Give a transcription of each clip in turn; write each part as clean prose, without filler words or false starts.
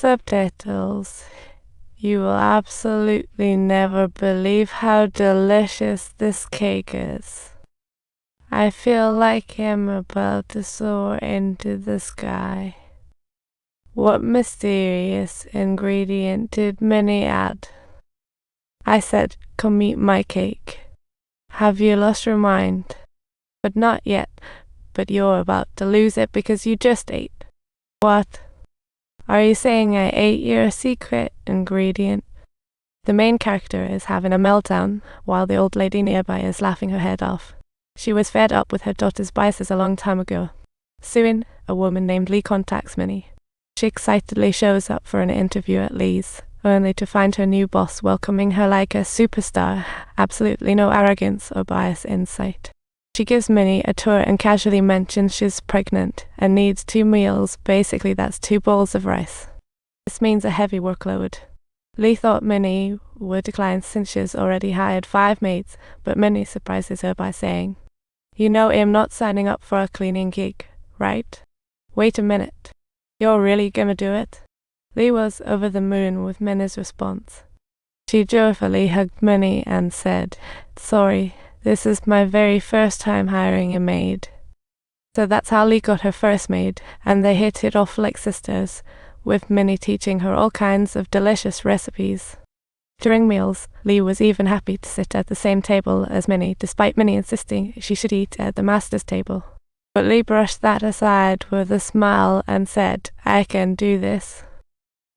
Subtitles. You will absolutely never believe how delicious this cake is. I feel like I'm about to soar into the sky. What mysterious ingredient did Minnie add? I said, come eat my cake. Have you lost your mind? But not yet, but you're about to lose it because you just ate. What? Are you saying I ate your secret ingredient? The main character is having a meltdown while the old lady nearby is laughing her head off. She was fed up with her daughter's biases a long time ago. Soon, a woman named Lee contacts Minnie. She excitedly shows up for an interview at Lee's, only to find her new boss welcoming her like a superstar, absolutely no arrogance or bias in sight. She gives Minnie a tour and casually mentions she's pregnant and needs 2 meals, basically that's 2 bowls of rice. This means a heavy workload. Lee thought Minnie would decline since she's already hired 5 maids, but Minnie surprises her by saying, "You know I'm not signing up for a cleaning gig, right? Wait a minute. You're really gonna do it?" Lee was over the moon with Minnie's response. She joyfully hugged Minnie and said, "Sorry, this is my very first time hiring a maid." So that's how Lee got her first maid, and they hit it off like sisters, with Minnie teaching her all kinds of delicious recipes. During meals, Lee was even happy to sit at the same table as Minnie, despite Minnie insisting she should eat at the master's table. But Lee brushed that aside with a smile and said, "I can do this."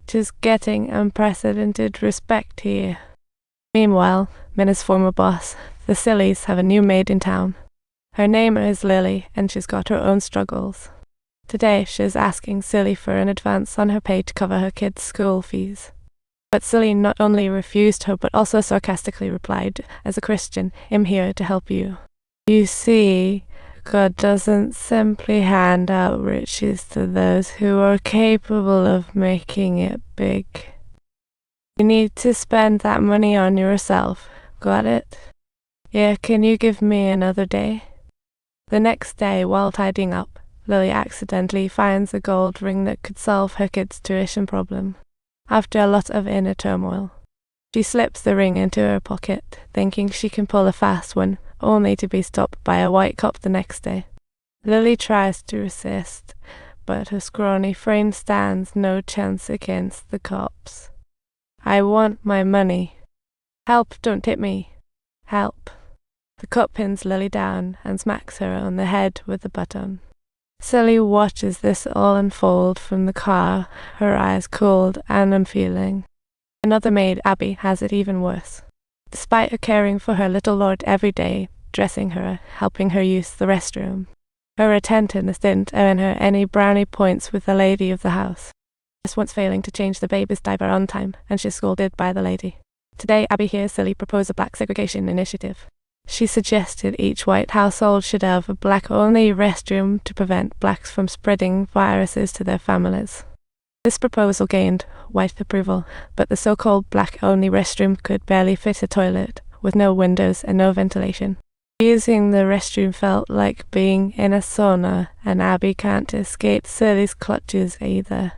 Just getting unprecedented respect here. Meanwhile, Minnie's former boss, the Sillies, have a new maid in town. Her name is Lily, and she's got her own struggles. Today, she's asking Silly for an advance on her pay to cover her kids' school fees. But Silly not only refused her, but also sarcastically replied, "As a Christian, I'm here to help you. You see, God doesn't simply hand out riches to those who are capable of making it big. You need to spend that money on yourself. Got it? Yeah, can you give me another day?" The next day, while tidying up, Lily accidentally finds a gold ring that could solve her kid's tuition problem. After a lot of inner turmoil, she slips the ring into her pocket, thinking she can pull a fast one, only to be stopped by a white cop the next day. Lily tries to resist, but her scrawny frame stands no chance against the cops. "I want my money. Help, don't hit me. Help." The cop pins Lily down and smacks her on the head with a baton. Silly watches this all unfold from the car, her eyes cold and unfeeling. Another maid, Abby, has it even worse. Despite her caring for her little lord every day, dressing her, helping her use the restroom, her attentiveness didn't earn her any brownie points with the lady of the house. Just once failing to change the baby's diaper on time, and she's scolded by the lady. Today, Abby hears Silly propose a black segregation initiative. She suggested each white household should have a black-only restroom to prevent blacks from spreading viruses to their families. This proposal gained white approval, but the so-called black-only restroom could barely fit a toilet, with no windows and no ventilation. Using the restroom felt like being in a sauna, and Abby can't escape Silly's clutches either.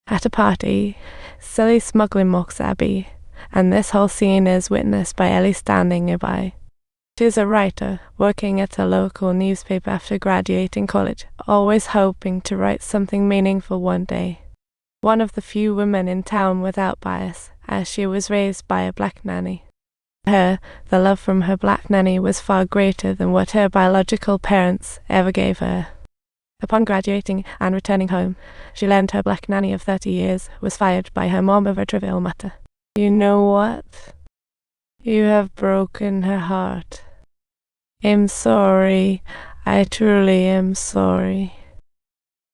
At a party, Silly smugly mocks Abby, and this whole scene is witnessed by Ellie standing nearby. She's a writer, working at a local newspaper after graduating college, always hoping to write something meaningful one day. One of the few women in town without bias, as she was raised by a black nanny. For her, the love from her black nanny was far greater than what her biological parents ever gave her. Upon graduating and returning home, she learned her black nanny of 30 years was fired by her mom over a trivial matter. You know what? You have broken her heart. I'm sorry. I truly am sorry.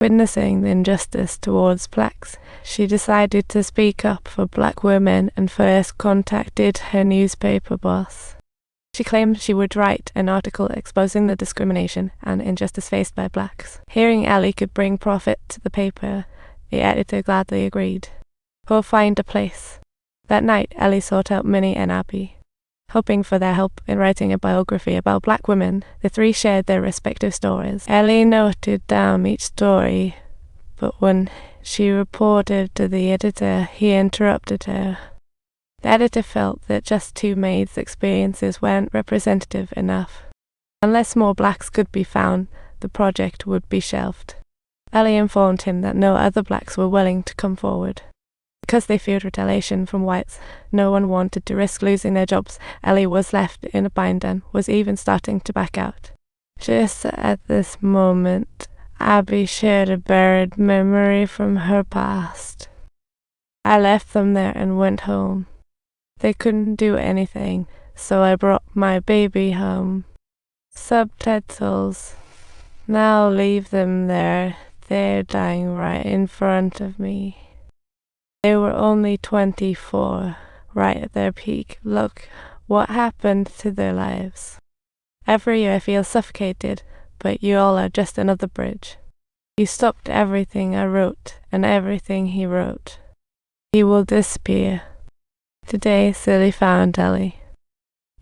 Witnessing the injustice towards blacks, she decided to speak up for black women and first contacted her newspaper boss. She claimed she would write an article exposing the discrimination and injustice faced by blacks. Hearing Ellie could bring profit to the paper, the editor gladly agreed. Go find a place. That night, Ellie sought out Minnie and Abby. Hoping for their help in writing a biography about black women, the 3 shared their respective stories. Ellie noted down each story, but when she reported to the editor, he interrupted her. The editor felt that just two maids' experiences weren't representative enough. Unless more blacks could be found, the project would be shelved. Ellie informed him that no other blacks were willing to come forward. Because they feared retaliation from whites, no one wanted to risk losing their jobs. Ellie was left in a bind and was even starting to back out. Just at this moment, Abby shared a buried memory from her past. I left them there and went home. They couldn't do anything, so I brought my baby home. Subtitles. Now leave them there. They're dying right in front of me. They were only 24, right at their peak. Look what happened to their lives. Every year I feel suffocated, but you all are just another bridge. You stopped everything I wrote and everything he wrote. He will disappear. Today, Silly found Ellie.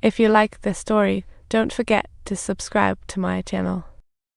If you like this story, don't forget to subscribe to my channel.